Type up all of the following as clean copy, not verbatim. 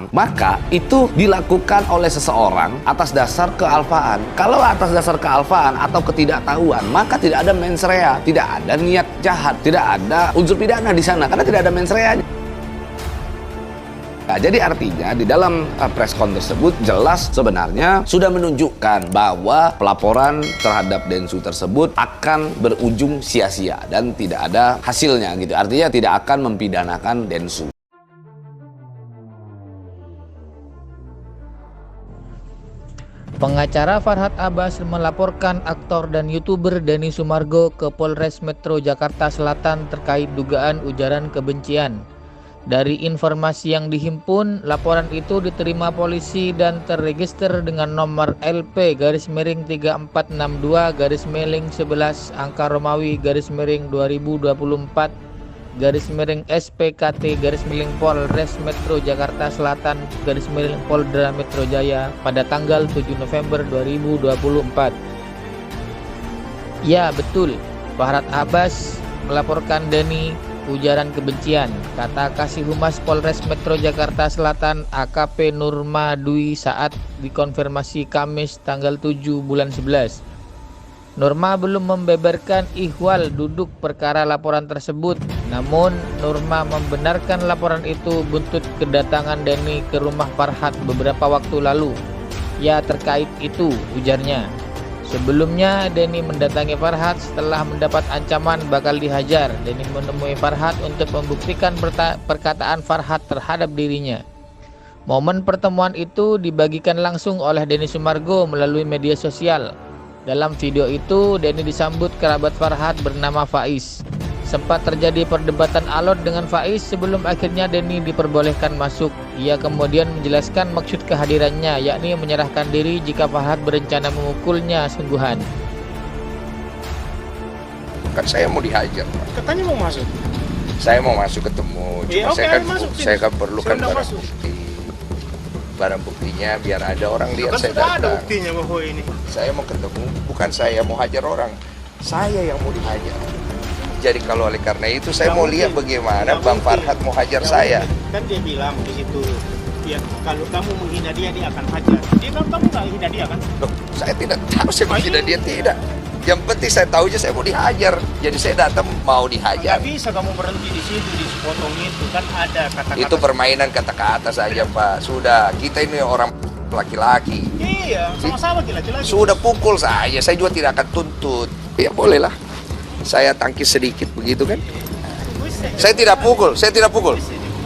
orang, maka itu dilakukan oleh seseorang atas dasar kealpaan. Kalau atas dasar kealpaan atau ketidaktahuan, maka tidak ada mens rea, tidak ada niat jahat, tidak ada unsur pidana di sana karena tidak ada mens rea. Nah, jadi artinya di dalam preskon tersebut jelas sebenarnya sudah menunjukkan bahwa pelaporan terhadap Densu tersebut akan berujung sia-sia dan tidak ada hasilnya gitu. Artinya tidak akan mempidanakan Densu. Pengacara Farhad Abbas melaporkan aktor dan YouTuber Denny Sumargo ke Polres Metro Jakarta Selatan terkait dugaan ujaran kebencian. Dari informasi yang dihimpun, laporan itu diterima polisi dan terregister dengan nomor LP-3462-11 angka Romawi /2024-SPKT-Polres Metro Jakarta Selatan Polda Metro Jaya pada tanggal 7 November 2024. Ya, betul. Farhad Abbas melaporkan Denny ujaran kebencian, kata Kasih Humas Polres Metro Jakarta Selatan AKP Nurma Dwi saat dikonfirmasi Kamis tanggal 7 bulan 11. Nurma belum membeberkan ihwal duduk perkara laporan tersebut, namun Nurma membenarkan laporan itu buntut kedatangan Denny ke rumah Farhad beberapa waktu lalu. Ya, terkait itu, ujarnya. Sebelumnya, Denny mendatangi Farhad setelah mendapat ancaman bakal dihajar. Denny menemui Farhad untuk membuktikan perkataan Farhad terhadap dirinya. Momen pertemuan itu dibagikan langsung oleh Denny Sumargo melalui media sosial. Dalam video itu, Denny disambut kerabat Farhad bernama Faiz. Sempat terjadi perdebatan alot dengan Faiz sebelum akhirnya Denny diperbolehkan masuk. Ia kemudian menjelaskan maksud kehadirannya, yakni menyerahkan diri jika Farhad berencana memukulnya sungguhan. Kan saya mau dihajar, Pak. Katanya mau masuk. Saya mau masuk ketemu, cuma saya kan perlukan barang bukti. Barang buktinya biar ada orang lihat kan saya sudah datang. ada buktinya bahwa ini. Saya mau ketemu, bukan saya mau hajar orang. Saya yang mau dihajar. Jadi kalau oleh karena itu saya mau lihat bagaimana Bang Farhad mau hajar saya. Kan dia bilang di situ, ya kalau kamu menghina dia akan hajar. Dia bilang kamu nggak hina dia kan? Loh, saya tidak tahu saya menghina dia, tidak. Yang penting saya tahu aja saya mau dihajar. Jadi saya datang mau dihajar. Nggak bisa kamu berhenti di situ, di sepotong itu kan ada kata-kata. Itu permainan kata-kata saja, Pak. Sudah, kita ini orang laki-laki. Iya, sama-sama laki-laki. Sudah pukul saya juga tidak akan tuntut. Ya bolehlah. Saya tangkis sedikit begitu kan. Saya tidak pukul.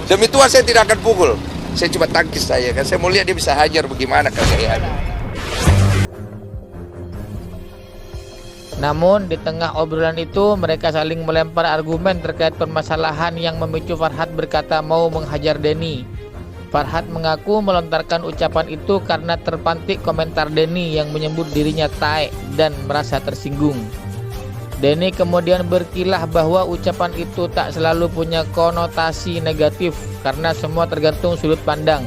Demi Tuhan saya tidak akan pukul. Saya cuma tangkis saya kan. Saya mau lihat dia bisa hajar bagaimana kekayaannya. Namun di tengah obrolan itu mereka saling melempar argumen terkait permasalahan yang memicu Farhad berkata mau menghajar Denny. Farhad mengaku melontarkan ucapan itu karena terpantik komentar Denny yang menyebut dirinya taek dan merasa tersinggung. Denny kemudian berkilah bahwa ucapan itu tak selalu punya konotasi negatif karena semua tergantung sudut pandang.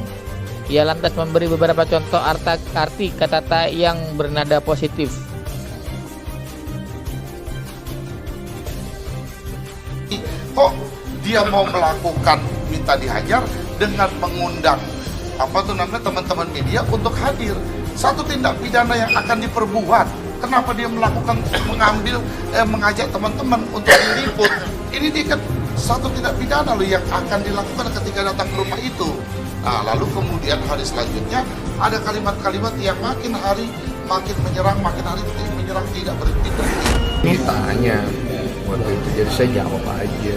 Ia lantas memberi beberapa contoh arti kata taek yang bernada positif. Kok dia mau melakukan minta dihajar dengan mengundang teman-teman media untuk hadir. Satu tindak pidana yang akan diperbuat. Kenapa dia melakukan mengajak teman-teman untuk diliput? Ini dia kan satu tindak pidana loh yang akan dilakukan ketika datang ke rumah itu. Nah, lalu kemudian hari selanjutnya ada kalimat-kalimat yang makin hari makin menyerang tidak berhenti. Ditanya waktu itu, jadi saya jawab aja.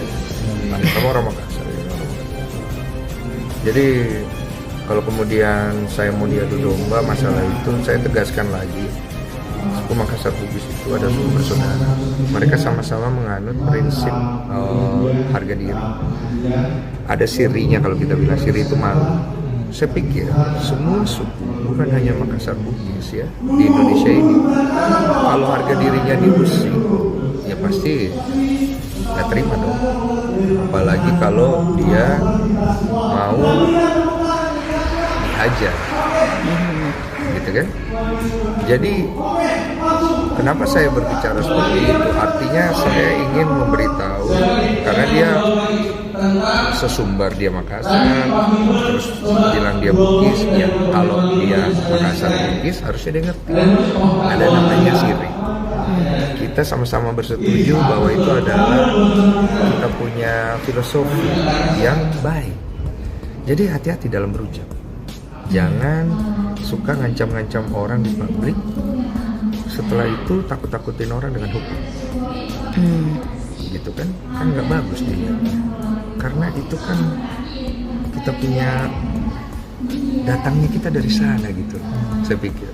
Kamu orang Makassar ya? Jadi kalau kemudian saya mau diadu domba masalah itu, saya tegaskan lagi. Suku Makassar Bugis itu ada suku bersaudara. Mereka sama-sama menganut prinsip harga diri. Ada sirinya, kalau kita bilang siri itu malu. Saya pikir semua suku, bukan hanya Makassar Bugis ya, di Indonesia ini, kalau harga dirinya diusik, ya pasti nggak terima dong. Apalagi kalau dia mau dihajar, gitu kan? Jadi kenapa saya berbicara seperti itu? Artinya saya ingin memberitahu karena dia sesumbar dia Makassar, terus bilang dia Bugis, ya kalau dia Makassar Bugis harusnya dia ngerti ada namanya syirik. Kita sama-sama bersetuju bahwa itu adalah kita punya filosofi yang baik. Jadi hati-hati dalam berucap. Jangan suka ngancam-ngancam orang di publik. Setelah itu takut-takutin orang dengan hukum. Gitu kan nggak bagus dilihatnya. Karena itu kan kita punya datangnya kita dari sana gitu. Saya pikir.